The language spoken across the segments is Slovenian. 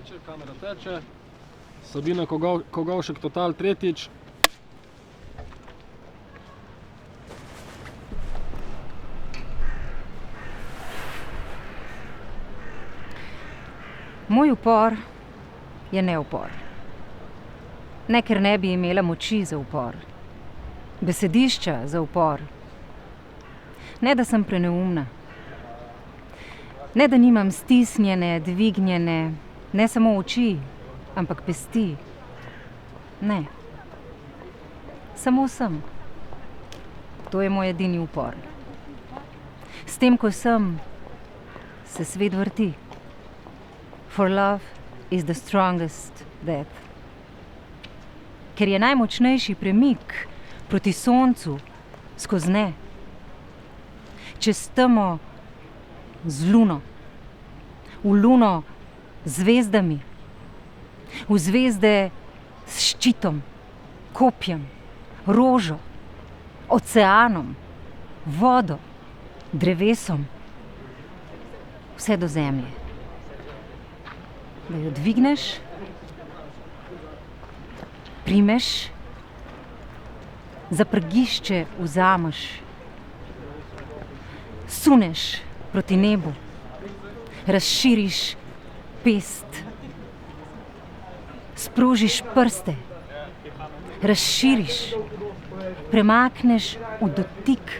teče, kamera teče. Sabina Kogovšek, Total, tretjič. Moj upor je neupor. Ne, ker ne bi imela moči za upor. Besedišča za upor. Ne, da sem preneumna. Ne, da nimam stisnjene, dvignjene, ne samo oči, ampak pesti. Ne. Samo sem. To je moj edini upor. S tem, ko sem, se svet vrti. For love is the strongest death. Ker je najmočnejši premik proti soncu skozi ne. Čez temo z luno. V luno zvezdami. V zvezde s ščitom, kopjem, rožo, oceanom, vodo, drevesom. Vse do zemlje. Da jo dvigneš, primeš, za prgišče vzameš, suneš proti nebu, razširiš pest, sprožiš prste, razširiš, premakneš v dotik,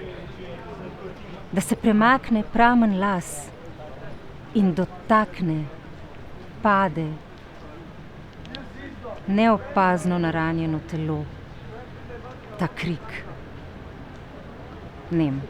da se premakne pramen las in dotakne, pade neopazno naranjeno telo, ta krik, nem.